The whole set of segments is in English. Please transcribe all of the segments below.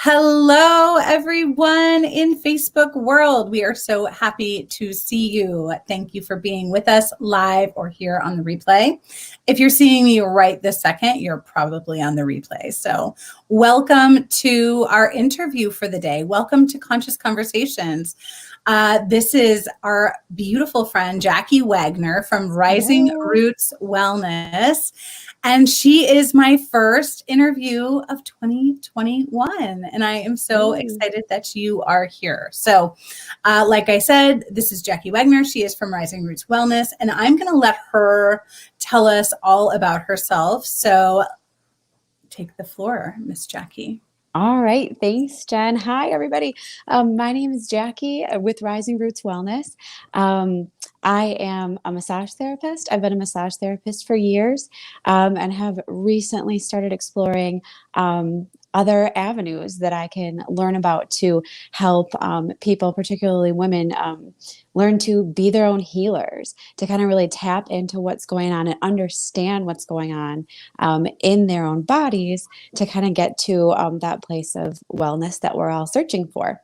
Hello, everyone in Facebook world. We are so happy to see you. Thank you for being with us live or here on the replay. If you're seeing me right this second, you're probably on the replay. So welcome to our interview for the day. Welcome to Conscious Conversations. This is our beautiful friend, Jackie Wagner from Rising Roots Wellness. And she is my first interview of 2021. And I am so excited that you are here. So like I said, this is Jackie Wagner. She is from Rising Roots Wellness. And I'm going to let her tell us all about herself. So take the floor, Miss Jackie. All right. Thanks, Jen. Hi, everybody. My name is Jackie with Rising Roots Wellness. I am a massage therapist. I've been a massage therapist for years and have recently started exploring other avenues that I can learn about to help people, particularly women, learn to be their own healers, to kind of really tap into what's going on and understand what's going on in their own bodies to kind of get to that place of wellness that we're all searching for.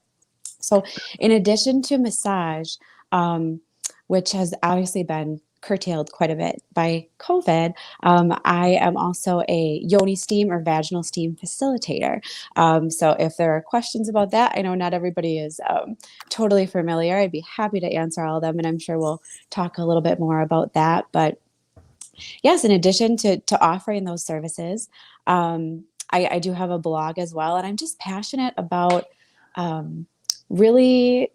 So in addition to massage, which has obviously been curtailed quite a bit by COVID, I am also a Yoni steam or vaginal steam facilitator. So if there are questions about that, I know not everybody is totally familiar. I'd be happy to answer all of them, and I'm sure we'll talk a little bit more about that. But yes, in addition to offering those services, I do have a blog as well, and I'm just passionate about really,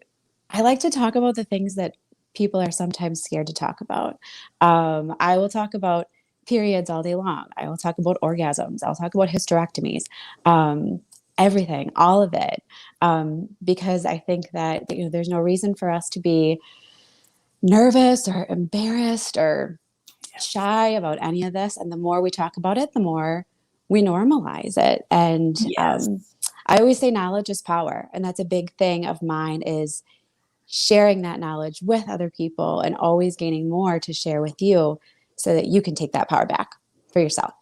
I like to talk about the things that people are sometimes scared to talk about. I will talk about periods all day long. I will talk about orgasms. I'll talk about hysterectomies, everything, all of it, because I think that there's no reason for us to be nervous or embarrassed or shy about any of this. And the more we talk about it, the more we normalize it. And I always say knowledge is power, and that's a big thing of mine, is sharing that knowledge with other people and always gaining more to share with you so that you can take that power back for yourself.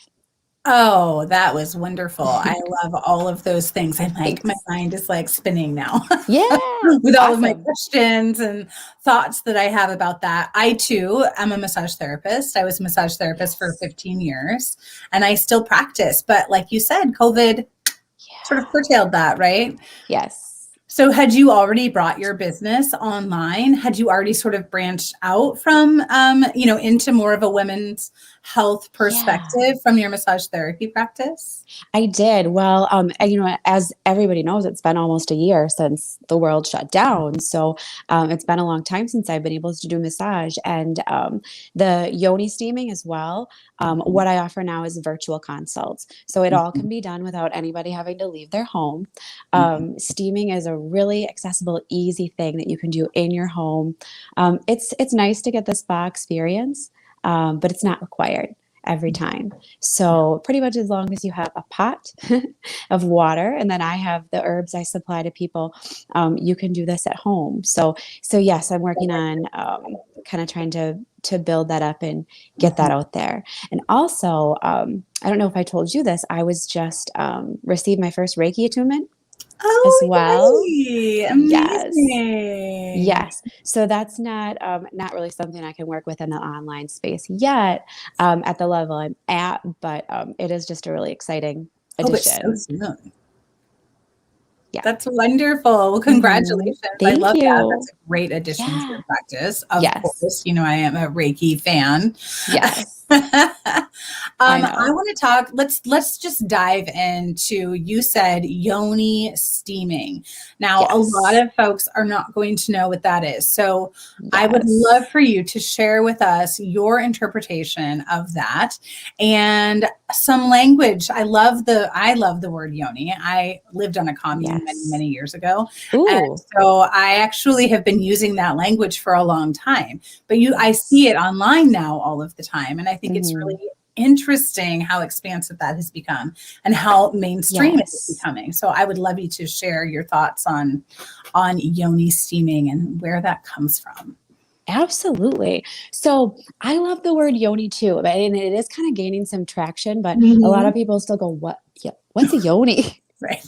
Oh, that was wonderful. I love all of those things. I'm like, my mind is like spinning now. Yeah. With all of my questions and thoughts that I have about that. I too am a massage therapist. I was a massage therapist for 15 years and I still practice. But like you said, COVID sort of curtailed that, right? Yes. So had you already brought your business online? Had you already sort of branched out from, into more of a women's health perspective from your massage therapy practice? I did. Well, as everybody knows, it's been almost a year since the world shut down. So it's been a long time since I've been able to do massage, and the Yoni steaming as well. What I offer now is virtual consults. So it all can be done without anybody having to leave their home. Steaming is a really accessible, easy thing that you can do in your home. It's nice to get the spa experience, but it's not required every time. So pretty much as long as you have a pot of water, and then I have the herbs I supply to people, you can do this at home. So yes, I'm working on kind of trying to build that up and get that out there. And also, I don't know if I told you this, I was just received my first Reiki attunement. As well. Yay. Amazing. Yes. So that's not really something I can work with in the online space yet, at the level I'm at, but it is just a really exciting addition. Oh, so soon. Yeah. That's wonderful. Well, congratulations. Thank I love you. that. That's a great addition to your practice. Of course, I am a Reiki fan. Yes. I want to talk, let's just dive into, you said Yoni steaming. Now, a lot of folks are not going to know what that is. So I would love for you to share with us your interpretation of that and some language. I love the word Yoni. I lived on a commune many years ago. And so I actually have been using that language for a long time, but I see it online now all of the time. And I think it's really interesting how expansive that has become and how mainstream it is becoming. So I would love you to share your thoughts on Yoni steaming and where that comes from. Absolutely. So I love the word Yoni too, and it is kind of gaining some traction, but a lot of people still go, what's a Yoni? Right.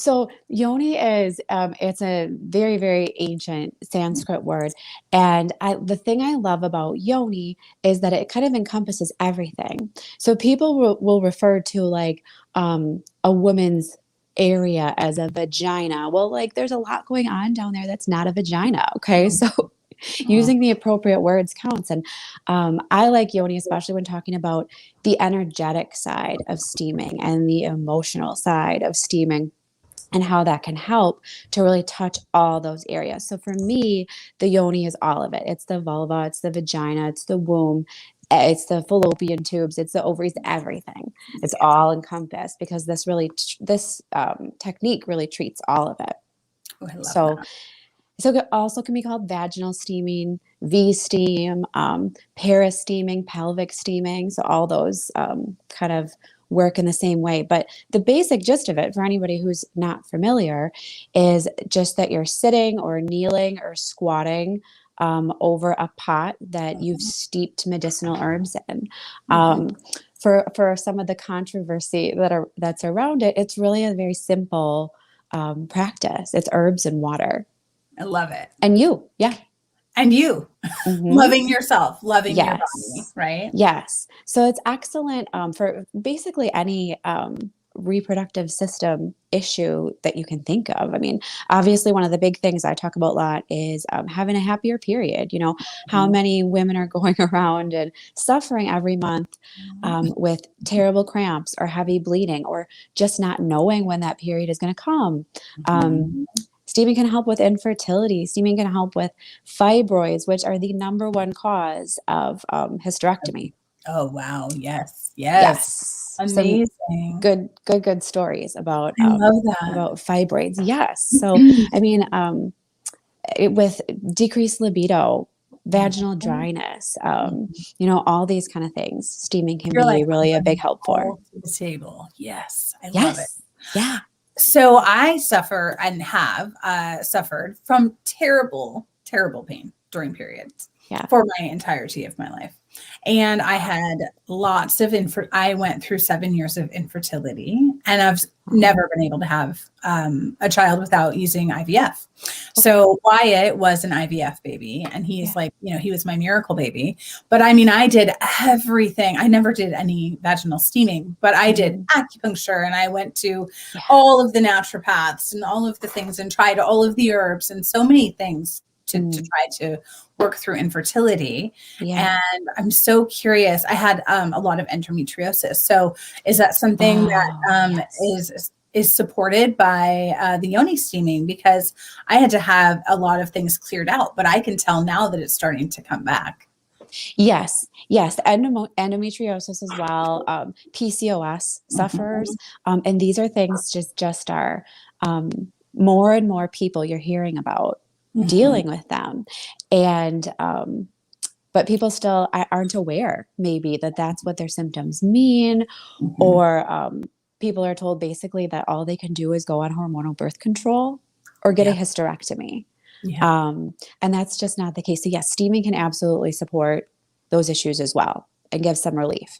So yoni is it's a very, very ancient Sanskrit word. And the thing I love about yoni is that it kind of encompasses everything. So people will refer to like a woman's area as a vagina. Well, like there's a lot going on down there that's not a vagina. Okay. So Oh, using the appropriate words counts. And I like yoni, especially when talking about the energetic side of steaming and the emotional side of steaming and how that can help to really touch all those areas. So for me, the yoni is all of it. It's the vulva, it's the vagina, it's the womb, it's the fallopian tubes, it's the ovaries, everything. It's all encompassed because this technique really treats all of it. I love So that. it also can be called vaginal steaming, V steam, peristeaming, pelvic steaming. So all those kind of work in the same way. But the basic gist of it, for anybody who's not familiar, is just that you're sitting or kneeling or squatting over a pot that you've steeped medicinal herbs in. Mhm. For some of the controversy that's around it, it's really a very simple practice. It's herbs and water. I love it. And you, yeah. And you Hmm. loving yourself, loving your body, Yes. right? Yes. So it's excellent for basically any reproductive system issue that you can think of. I mean, obviously, one of the big things I talk about a lot is having a happier period. You know, how Mhm. many women are going around and suffering every month with terrible cramps or heavy bleeding or just not knowing when that period is going to come. Um, Mhm. Steaming can help with infertility. Steaming can help with fibroids, which are the number one cause of hysterectomy. Oh, wow. Yes. Yes. Yes, some Amazing. good stories I love that. about fibroids. Yes, so I mean, with decreased libido, vaginal Mhm. dryness, Mhm. all these kind of things, steaming can You're like be really a bringing big it help for. all to the table. Yes. I love it. Yes, yeah, So I suffer and have suffered from terrible, terrible pain during periods yeah. for my entirety of my life. And I had lots of I went through 7 years of infertility, and I've Oh, never been able to have a child without using IVF. okay, So Wyatt was an IVF baby, and he's yeah. like, he was my miracle baby. But I mean, I did everything. I never did any vaginal steaming, but I did Mhm. acupuncture, and I went to Yeah. all of the naturopaths and all of the things and tried all of the herbs and so many things to Mm. try to work through infertility. Yeah. And I'm so curious. I had a lot of endometriosis. So is that something that Oh, yes. is supported by the yoni steaming? Because I had to have a lot of things cleared out, but I can tell now that it's starting to come back. Yes, yes, endometriosis as well, PCOS Mhm. sufferers, and these are things just are um, more and more people you're hearing about Mhm. dealing with them, and but people still aren't aware maybe that that's what their symptoms mean, Mhm. or people are told basically that all they can do is go on hormonal birth control or get a Yeah. hysterectomy. Yeah. Um, and that's just not the case. So, yes, steaming can absolutely support those issues as well and give some relief.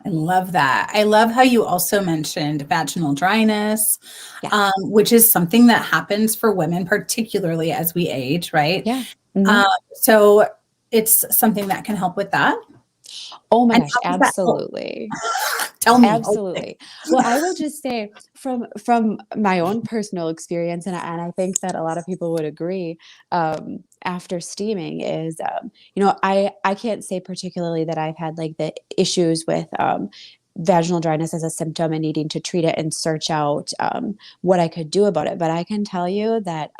I love that. I love how you also mentioned vaginal dryness, Yes. which is something that happens for women, particularly as we age, right? Yeah. Hmm. Um, so it's something that can help with that. Oh my And gosh, how does that help? absolutely. Tell me. Absolutely. Well, I will just say from my own personal experience, and I think that a lot of people would agree, after steaming is, I can't say particularly that I've had like the issues with vaginal dryness as a symptom and needing to treat it and search out what I could do about it. But I can tell you that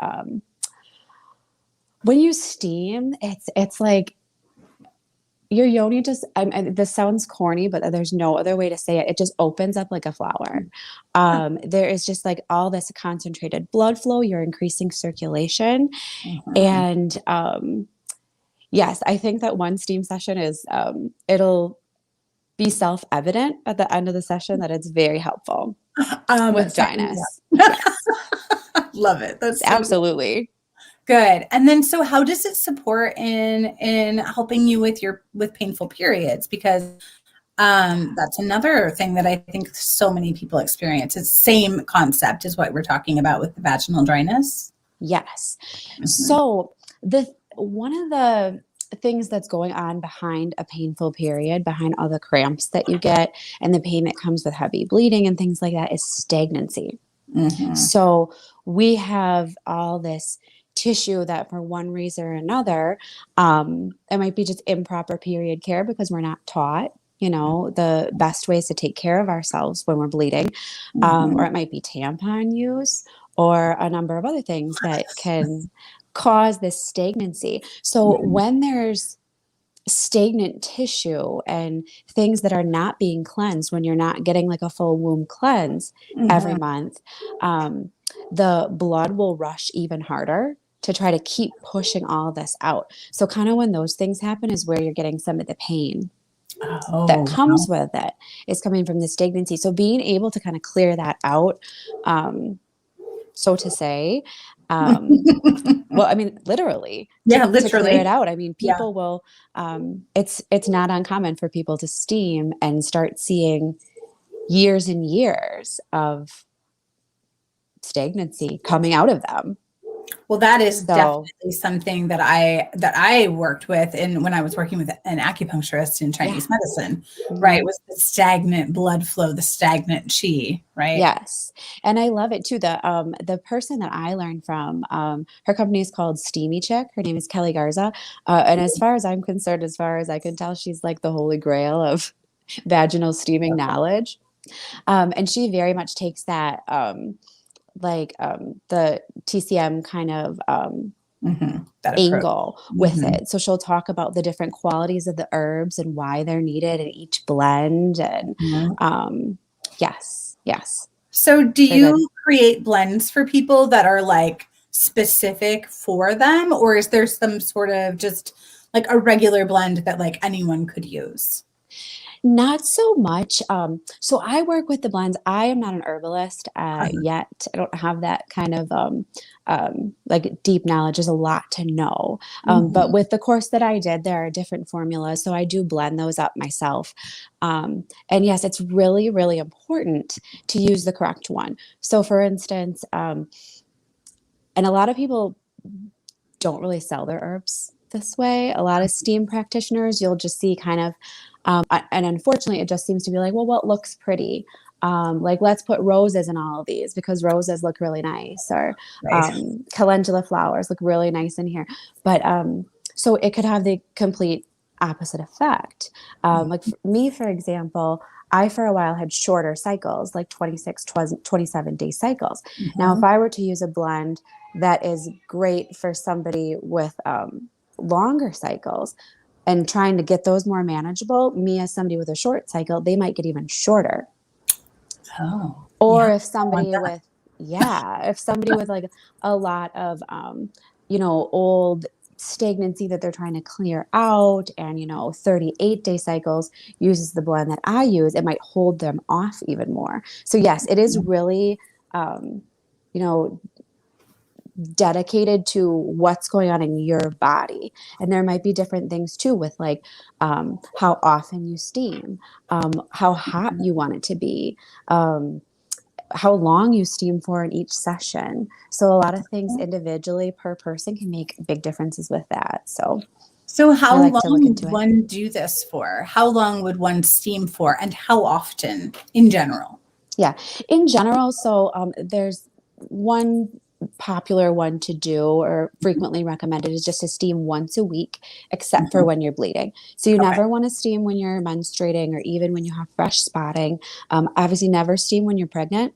when you steam, it's like your yoni just, this sounds corny, but there's no other way to say it. It just opens up like a flower. There is just like all this concentrated blood flow. You're increasing circulation. Mhm. And yes, I think that one steam session is, it'll be self evident at the end of the session that it's very helpful with Sign me dryness. up. Yes, Love it. That's so absolutely. good. And then so how does it support in helping you with painful periods? Because That's another thing that I think so many people experience. It's the same concept as what we're talking about with the vaginal dryness. Yes. Mm-hmm. So one of the things that's going on behind a painful period, behind all the cramps that you get and the pain that comes with heavy bleeding and things like that, is stagnancy. Mm-hmm. So we have all this tissue that for one reason or another, it might be just improper period care because we're not taught, the best ways to take care of ourselves when we're bleeding. Or it might be tampon use or a number of other things that can cause this stagnancy. So when there's stagnant tissue and things that are not being cleansed, when you're not getting like a full womb cleanse every month, the blood will rush even harder to try to keep pushing all of this out. So kind of when those things happen is where you're getting some of the pain that comes with it, is coming from the stagnancy. So being able to kind of clear that out, so to say, well, I mean, literally, to clear it out. I mean, people will, it's not uncommon for people to steam and start seeing years and years of stagnancy coming out of them. Well, that is definitely something that I worked with when I was working with an acupuncturist in Chinese medicine, right? Was the stagnant blood flow, the stagnant qi, right? Yes. And I love it too. The person that I learned from, her company is called Steamy Chick. Her name is Kelly Garza. And as far as I'm concerned, as far as I can tell, she's like the holy grail of vaginal steaming knowledge. And she very much takes that, the TCM kind of angle with it. So she'll talk about the different qualities of the herbs and why they're needed in each blend. And yes. So do you create blends for people that are like specific for them, or is there some sort of just like a regular blend that like anyone could use? Not so much. So I work with the blends. I am not an herbalist yet. I don't have that kind of like deep knowledge. There's a lot to know. But with the course that I did, there are different formulas. So I do blend those up myself. And yes, it's really, really important to use the correct one. So for instance, and a lot of people don't really sell their herbs this way. A lot of steam practitioners, you'll just see kind of, and unfortunately, it just seems to be like, well, what looks pretty? Like, let's put roses in all of these because roses look really nice, or calendula flowers look really nice in here. But so it could have the complete opposite effect. Like me, for example, I for a while had shorter cycles, like 26, 27-day cycles. Now, if I were to use a blend that is great for somebody with longer cycles, and trying to get those more manageable, me as somebody with a short cycle, they might get even shorter. Or if somebody with, if somebody with like a lot of, old stagnancy that they're trying to clear out and, 38-day cycles uses the blend that I use, it might hold them off even more. So yes, it is really, dedicated to what's going on in your body. And there might be different things too with like how often you steam, how hot you want it to be, how long you steam for in each session. So a lot of things individually per person can make big differences with that. So how long would one do this for? How long would one steam for, and how often in general? Yeah, in general. So there's one popular one to do or frequently recommended is just to steam once a week, except for when you're bleeding. So you never want to steam when you're menstruating or even when you have fresh spotting. Obviously never steam when you're pregnant.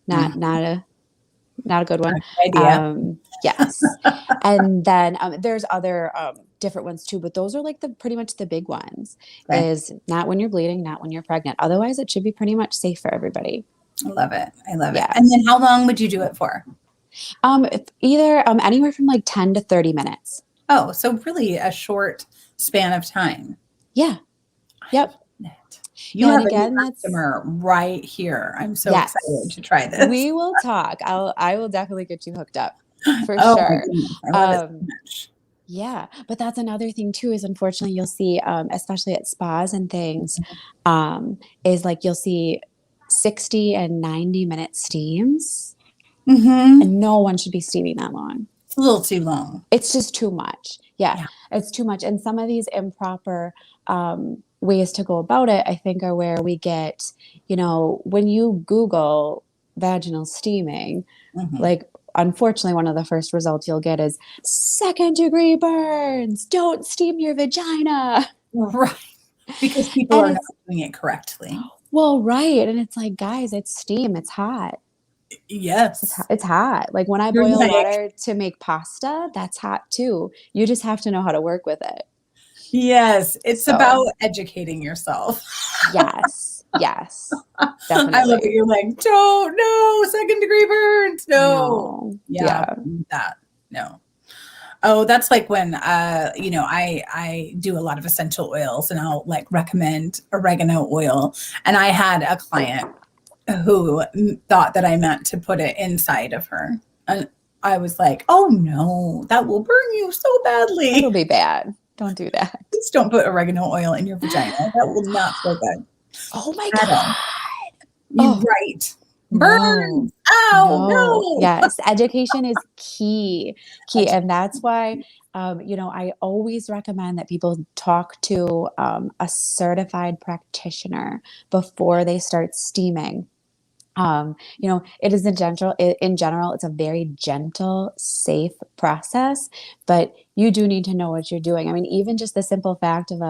Not a good one. Yes. And then there's other different ones too, but those are like pretty much the big ones. Is not when you're bleeding, not when you're pregnant. Otherwise it should be pretty much safe for everybody. I love it. And then how long would you do it for? Either anywhere from like 10 to 30 minutes. Oh, so really a short span of time. Yeah. Yep. You have a customer right here. I'm so excited to try this. We will talk. I will definitely get you hooked up for sure. I love it so much. Yeah, but that's another thing too, is unfortunately you'll see, especially at spas and things, is like you'll see 60 and 90-minute steams, Mm-hmm. and no one should be steaming that long. It's a little too long. It's just too much. Yeah, Yeah. it's too much. And some of these improper ways to go about it, I think, are where we get, when you Google vaginal steaming, Mm-hmm. like, unfortunately, one of the first results you'll get is second-degree burns. Don't steam your vagina. Right. Because people And are not it's, doing it correctly. well, right. And it's like, guys, it's steam. It's hot. Yes. It's hot. Like when I You're boil like, water to make pasta, that's hot too. You just have to know how to work with it. yes, it's So, about educating yourself. yes, yes, I love it. definitely. You're like, don't, no, second degree burns. No. No, Yeah, yeah. that. No. Oh, that's like when I do a lot of essential oils and I'll like recommend oregano oil. And I had a client who thought that I meant to put it inside of her. And I was like, oh no, that will burn you so That'll badly. be bad. Don't do that. Please don't put oregano oil in your vagina. That will not feel good Oh my at all. God. You Oh, right. no. Burns. Ow, No. no. Yes, education is key. Key. Edu- And that's why, I always recommend that people talk to a certified practitioner before they start steaming. It is in general, it's a very gentle, safe process, but you do need to know what you're doing. I mean, even just the simple fact of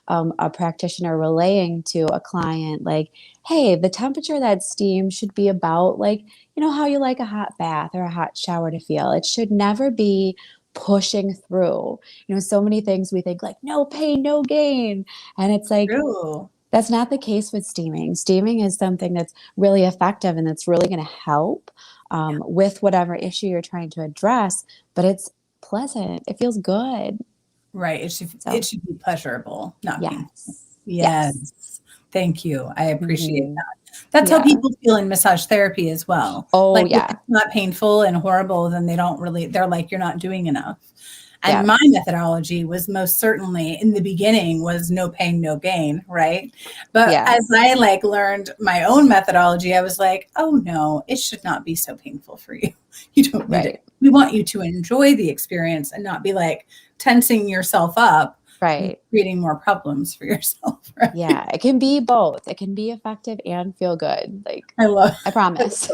a practitioner relaying to a client, like, hey, the temperature of that steam should be about like, how you like a hot bath or a hot shower to feel. It should never be pushing through. So many things we think like, no pain, no gain. And it's like, True. that's not the case with steaming. Steaming is something that's really effective and that's really going to help with whatever issue you're trying to address, but it's pleasant. It feels good. Right. It So, should be pleasurable, not painful. yes. Yes. Yes. Thank you. I appreciate Hmm. that. That's how Yeah. people feel in massage therapy as well. Oh, Like if yeah. it's not painful and horrible, then they're like, you're not doing enough. And Yeah. my methodology was most certainly in the beginning was no pain, no gain, right? But Yeah. as I like learned my own methodology, I was like, oh no, it should not be so painful for you. You don't need it. Right. We want you to enjoy the experience and not be like tensing yourself up and Right. creating more problems for yourself, right? Yeah. It can be both. It can be effective and feel good. Like, I love I promise.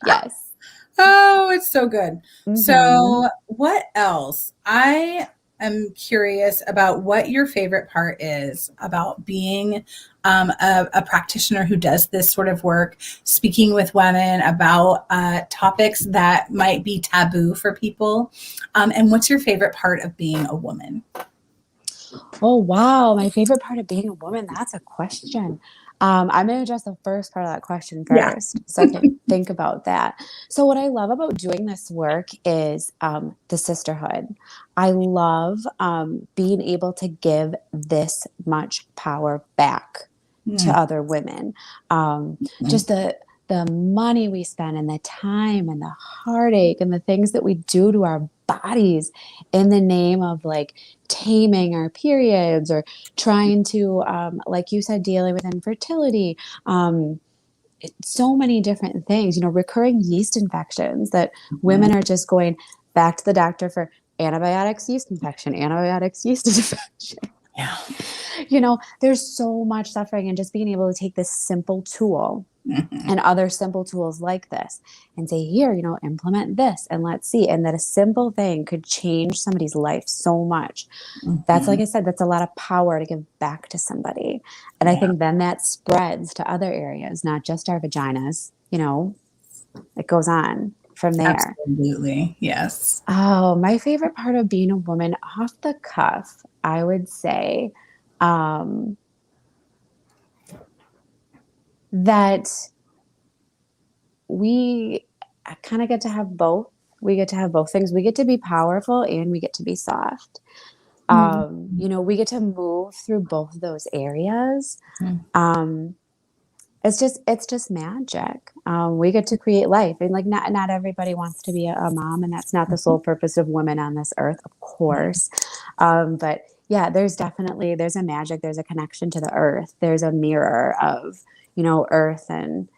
Yes. Oh, it's so good. Hmm. So, what else? I am curious about what your favorite part is about being a practitioner who does this sort of work, speaking with women about topics that might be taboo for people. And what's your favorite part of being a woman? Oh, wow. My favorite part of being a woman, that's a question. I'm going to address the first part of that question Yeah. first so I can think about that. So, what I love about doing this work is the sisterhood. I love being able to give this much power back to Mm-hmm. other women. Just the money we spend and the time and the heartache and the things that we do to our bodies in the name of like taming our periods or trying to like you said, dealing with infertility, so many different things, recurring yeast infections that women are just going back to the doctor for antibiotics, yeast infection, antibiotics, yeast infection. Yeah. There's so much suffering, and just being able to take this simple tool Mm-hmm. and other simple tools like this and say, here, implement this and let's see. And that a simple thing could change somebody's life so much. That's, Mm-hmm. like I said, that's a lot of power to give back to somebody. And I Yeah, think then that spreads to other areas, not just our vaginas, it goes on from there. absolutely. Yes. Oh, my favorite part of being a woman off the cuff, I would say, um, that we kind of get to have both. We get to have both things. We get to be powerful and we get to be soft. Mm-hmm. We get to move through both of those areas. Um, it's just magic. We get to create life, and like not everybody wants to be a mom, and that's not the sole purpose of women on this earth, of course. But yeah, there's a magic, there's a connection to the earth, there's a mirror of, earth and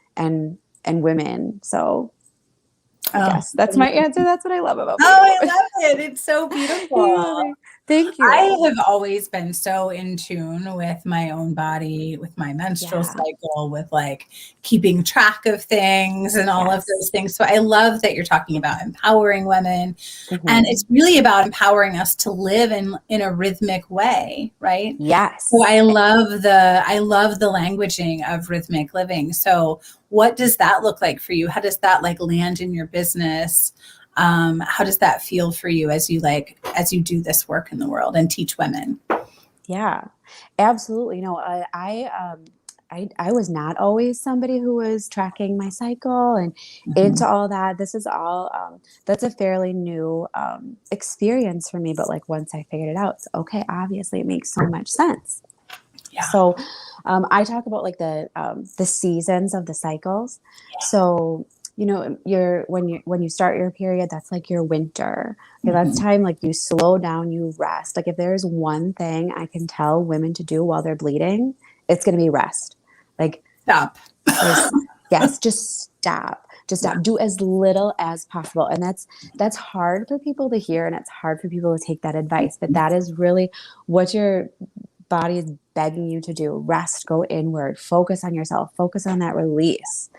women. So I Oh, guess that's my answer. That's what I love about being oh, a I woman. love it. It's so beautiful. Thank I you. have always been so in tune with my own body, with my menstrual Yeah. cycle, with like keeping track of things and all of Yes. those things. So I love that you're talking about empowering women. And Hmm. it's really about empowering us to live in a rhythmic way, right? So Yes. I love the languaging of rhythmic living. So what does that look like for you? How does that like land in your business? How does that feel for you as you do this work in the world and teach women? Yeah, absolutely. I was not always somebody who was tracking my cycle and Mhm. into all that. This is all that's a fairly new experience for me. But like once I figured it out, it's okay. Obviously, it makes so much sense. Yeah. So I talk about like the seasons of the cycles. So you're when you start your period, that's like your winter. Okay, that's Mhm. time like you slow down, you rest. Like if there's one thing I can tell women to do while they're bleeding, it's going to be rest. Like Stop. there's yes, just stop. Just Yeah. stop. Do as little as possible. And that's hard for people to hear, and it's hard for people to take that advice. But that is really what your body is begging you to do. Rest, go inward, focus on yourself, focus on that release.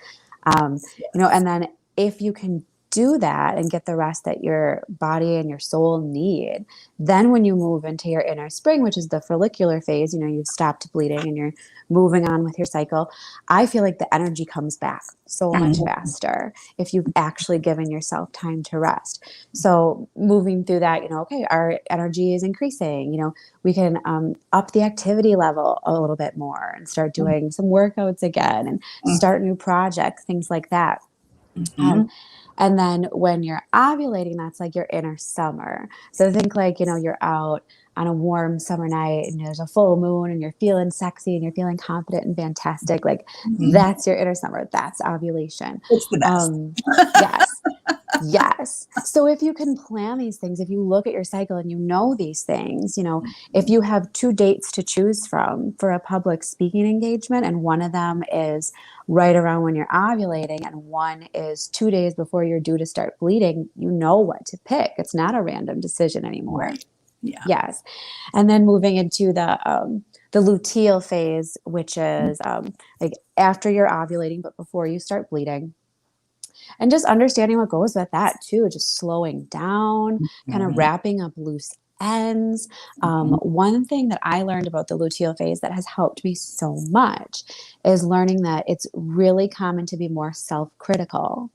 Yes. And then if you can do that and get the rest that your body and your soul need, then when you move into your inner spring, which is the follicular phase, you've stopped bleeding and you're moving on with your cycle, I feel like the energy comes back so much Mhm. faster if you've actually given yourself time to rest. So moving through that, okay, our energy is increasing, we can up the activity level a little bit more and start doing some workouts again and start new projects, things like that. Um, Mhm. and then when you're ovulating, that's like your inner summer. So think like, you're out on a warm summer night and there's a full moon and you're feeling sexy and you're feeling confident and fantastic. Like Mhm. that's your inner summer. That's ovulation. It's the best. Yes. Yes. So if you can plan these things, if you look at your cycle and you know these things, if you have two dates to choose from for a public speaking engagement, and one of them is right around when you're ovulating, and one is 2 days before you're due to start bleeding, you know what to pick. It's not a random decision anymore. Right. Yeah. Yes. And then moving into the luteal phase, which is like after you're ovulating, but before you start bleeding, and just understanding what goes with that too, just slowing down, kind of Mhm. wrapping up loose ends. Mhm. One thing that I learned about the luteal phase that has helped me so much is learning that it's really common to be more self-critical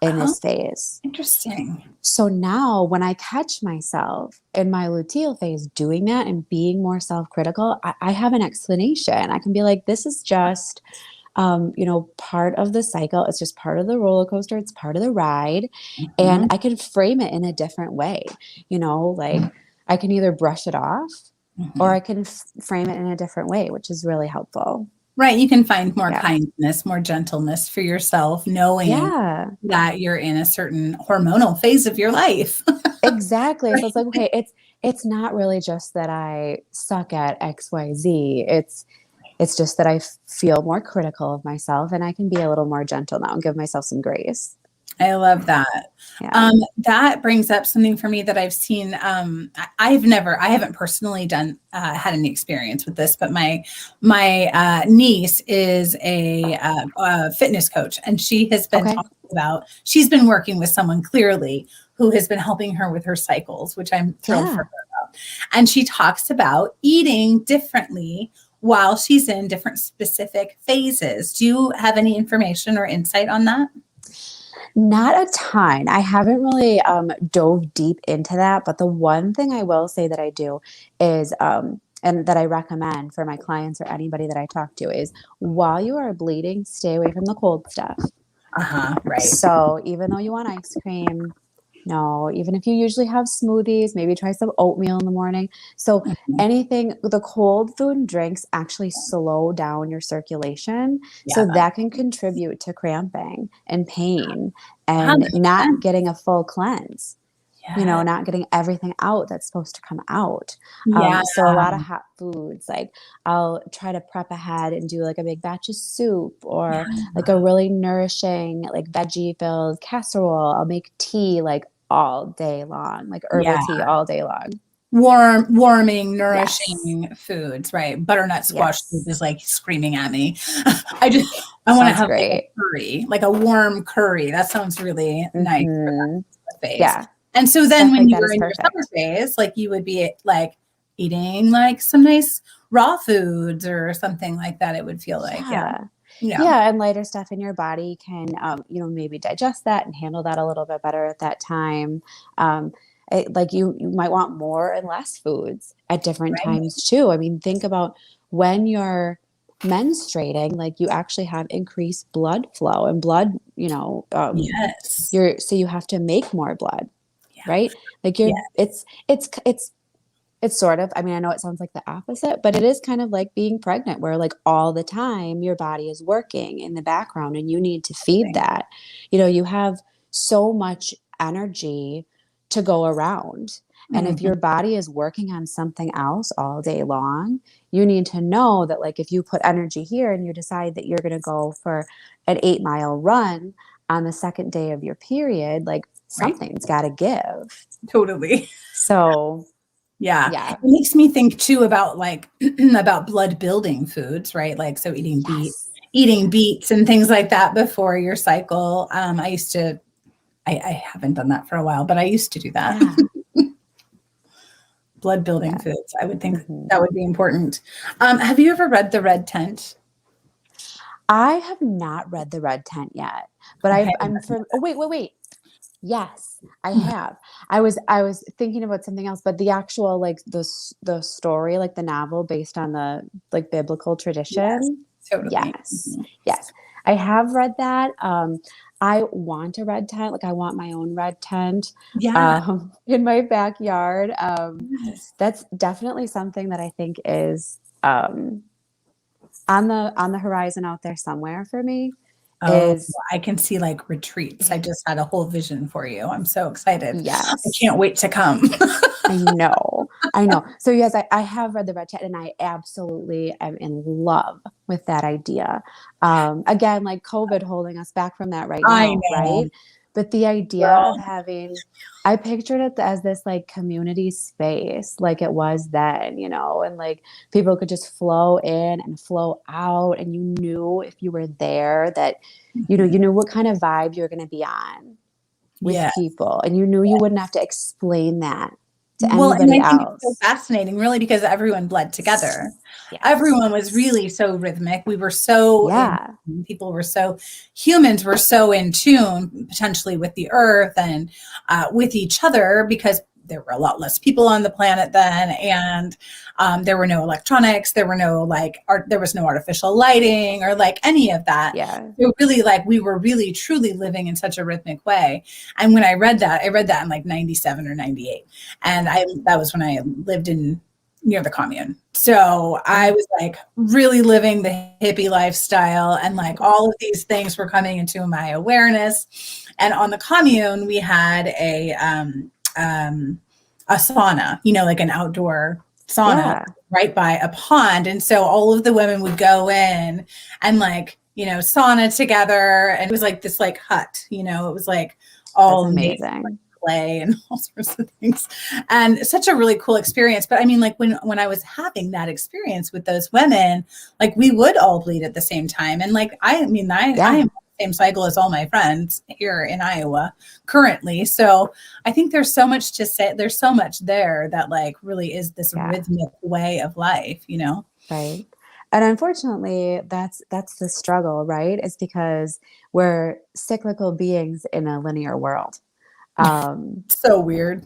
in Oh, this phase. interesting. So now when I catch myself in my luteal phase doing that and being more self-critical, I have an explanation. I can be like, this is just part of the cycle. It's just part of the roller coaster. It's part of the ride. And Mhm. I can frame it in a different way. Like I can either brush it off or Mhm. I can frame it in a different way, which is really helpful. Right, you can find more Yeah. kindness, more gentleness for yourself, knowing Yeah, that you're in a certain hormonal phase of your life. exactly. So Right. it's like, okay, it's not really just that I suck at XYZ. It's just that I feel more critical of myself and I can be a little more gentle now and give myself some grace. I love that. Yeah. That brings up something for me that I've seen. I haven't personally had any experience with this, but my niece is a fitness coach, and she has been Okay. talking about. She's been working with someone clearly who has been helping her with her cycles, which I'm thrilled for Yeah. her about. And she talks about eating differently while she's in different specific phases. Do you have any information or insight on that? Not a ton. I haven't really dove deep into that, but the one thing I will say that I do is, and that I recommend for my clients or anybody that I talk to is while you are bleeding, stay away from the cold stuff. Uh-huh, right. So even though you want ice cream, No, even if you usually have smoothies, maybe try some oatmeal in the morning. So Mhm. anything, the cold food and drinks actually slow down your circulation. Yeah, So that that can contribute to cramping and pain that and makes not sense. getting a full cleanse, Yeah. not getting everything out that's supposed to come out. Yeah. So a lot of hot foods, like I'll try to prep ahead and do like a big batch of soup or like a really nourishing, like veggie filled casserole. I'll make tea like all day long, like herbal Yeah. tea all day long. Warming, Yes. nourishing foods, right? Butternut squash soup Yes. is like screaming at me. I want to Sounds have like a great. curry, like a warm curry. That sounds really nice for Hmm. that phase. Yeah. And so then Stuff when like you that were is in your summer perfect. phase, like you would be like eating like some nice raw foods or something like that, it would feel like. Yeah. Yeah. Yeah. Yeah, and lighter stuff in your body can, maybe digest that and handle that a little bit better at that time. Like you might want more and less foods at different Right. times too. I mean, think about when you're menstruating, like you actually have increased blood flow and blood, Yes. so you have to make more blood, Yeah. right? Like Yeah. it's sort of, I mean, I know it sounds like the opposite, but it is kind of like being pregnant, where like all the time your body is working in the background and you need to feed that. You have so much energy to go around. And if Mhm. your body is working on something else all day long, you need to know that, like, if you put energy here and you decide that you're going to go for an 8-mile run on the second day of your period, like Right. something's got to give. Totally. So, Yeah. It yeah. makes me think too about like about blood building foods, right? Like so Yes. eating beets and things like that before your cycle. I haven't done that for a while, but I used to do that. Yeah. Blood building Yeah. foods. I would think Hmm. that would be important. Have you ever read The Red Tent? I have not read The Red Tent yet, but Okay. I'm from. Oh, wait. Yes, I have. I was thinking about something else, but the actual, like, the story, like the novel based on the, like, biblical Yes, tradition. totally. Yes, Mhm. yes, I have read that. I want a red tent. Like, I want my own red tent, Yeah. in my backyard. Yes. That's definitely something that I think is, on the horizon out there somewhere for me. Oh, Is I can see like retreats. I just had a whole vision for you. I'm so excited. I Yes. can't wait to come. I know. I know. So yes, I have read the Red Chat and I absolutely am in love with that idea. Again, like COVID holding us back from that right I now, know. right? But the idea Girl. of having, I pictured it as this like community space, like it was then, and like people could just flow in and flow out, and you knew if you were there that, you knew what kind of vibe you were going to be on with Yeah. people, and you knew you wouldn't have to explain that to Well, and anybody I think it's so else. fascinating, really, because everyone bled together. Everyone was Yes. really so rhythmic. We were so in Yeah. people were so humans were so in tune potentially with the earth and with each other because there were a lot less people on the planet then, and there were no electronics, there were no like there was no artificial lighting or like any of that. Yeah. So really, like we were really truly living in such a rhythmic way. And when I read that in like '97 or '98, and I that was when I lived in near the commune. So I Yeah. was like really living the hippie lifestyle, and like all of these things were coming into my awareness. And on the commune, we had a sauna, like an outdoor sauna Yeah. right by a pond. And so all of the women would go in and like, sauna together. And it was like this like hut, it was like That's all made amazing. play and all sorts of things, and such a really cool experience. But I mean, like when I was having that experience with those women, like we would all bleed at the same time, and like I mean I am Yeah. the same cycle as all my friends here in Iowa currently. So I think there's so much to say, there's so much there that like really is this Yeah. rhythmic way of life. Right. And unfortunately, that's the struggle, right? Is because we're cyclical beings in a linear world. Um, So weird.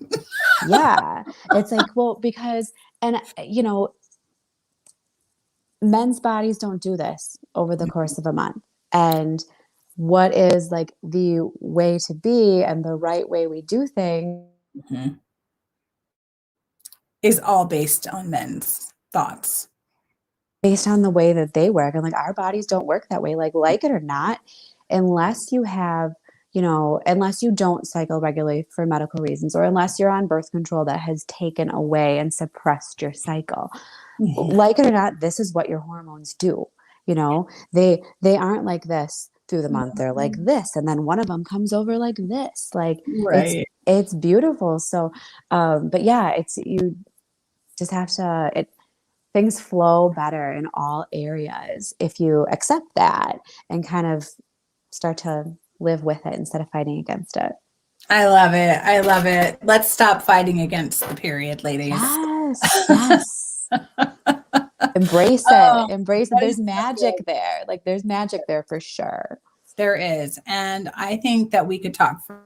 yeah. It's like, well, because, and men's bodies don't do this over the course of a month. And what is like the way to be and the right way we do things Mhm. Is all based on men's thoughts. based on the way that they work. And like our bodies don't work that way, like it or not, unless you have, unless you don't cycle regularly for medical reasons, or unless you're on birth control that has taken away and suppressed your cycle. Mhm. Like it or not, this is what your hormones do. They aren't like this through the month. They're like this, and then one of them comes over like this. Like Right. it's beautiful. So, but yeah, it's you just have to. Things flow better in all areas if you accept that and kind of start to live with it instead of fighting against it. I love it. I love it. Let's stop fighting against the period, ladies. Yes, yes. Embrace it. Oh, Embrace it. that There's is so magic good. there. Like there's magic there for sure. There is. And I think that we could talk for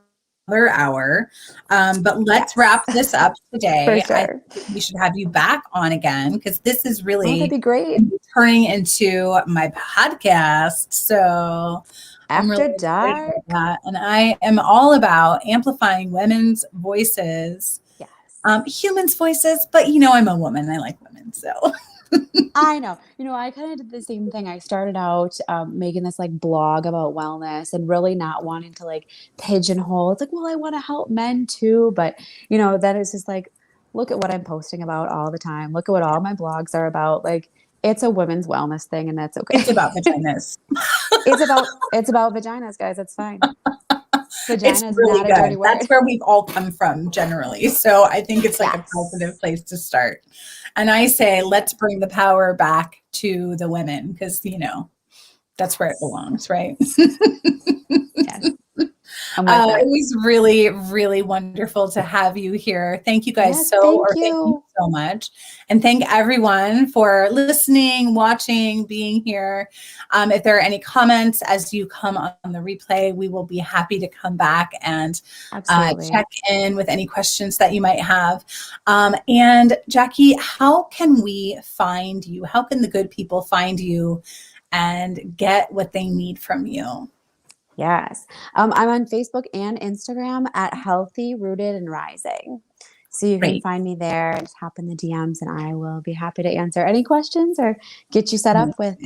another hour. But let's Yes, wrap this up for today. I sure. think we should have you back on again because this is Oh, that'd really be great. turning into my podcast. So I'm really After excited about dark. that. And I am all about amplifying women's voices, Yes. humans' voices, but I'm a woman. I like women. So I know. I kind of did the same thing. I started out making this like blog about wellness and really not wanting to like pigeonhole. It's like, well, I want to help men too. But, that is just like, look at what I'm posting about all the time. Look at what all my blogs are about. Like, it's a women's wellness thing, and that's it's okay. about vaginas. It's about vaginas, guys. That's fine. It's Vagina is really not a good. dirty That's word. where we've all come from generally. So I think it's like a positive Yes. place to start. And I say, let's bring the power back to the women because, that's where it Yes. belongs, right? Yes. I'm with It it. was really, really wonderful to have you here. Thank you Yes. Thank thank you you. so much. And thank everyone for listening, watching, being here. If there are any comments as you come on the replay, we will be happy to come back and Absolutely. check in with any questions that you might have. And Jackie, how can we find you? How can the good people find you and get what they need from you? Yes. I'm on Facebook and Instagram at Healthy, Rooted, and Rising. So you can Great. find me there, just hop in the DMs, and I will be happy to answer any questions or get you set up with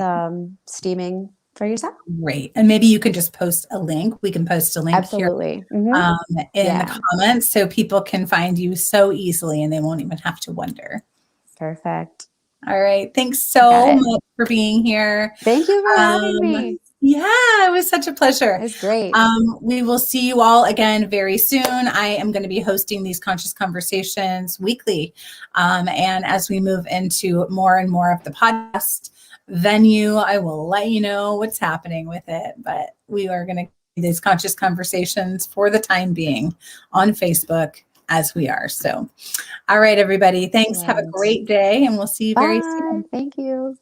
steaming for yourself. Great. And maybe you could just post a link. We can post a link here Absolutely. um, in the Yeah. comments so people can find you so easily and they won't even have to wonder. Perfect. All right. Thanks Got so it. much for being here. Thank you for having Um, me. yeah, it was such a pleasure. It's great. We will see you all again very soon. I am going to be hosting these conscious conversations weekly. And as we move into more and more of the podcast venue, I will let you know what's happening with it. But we are going to do these conscious conversations for the time being on Facebook as we are. So, all right, everybody. Thanks. Have a Excellent. great day, and we'll see you very Bye. soon. Thank you.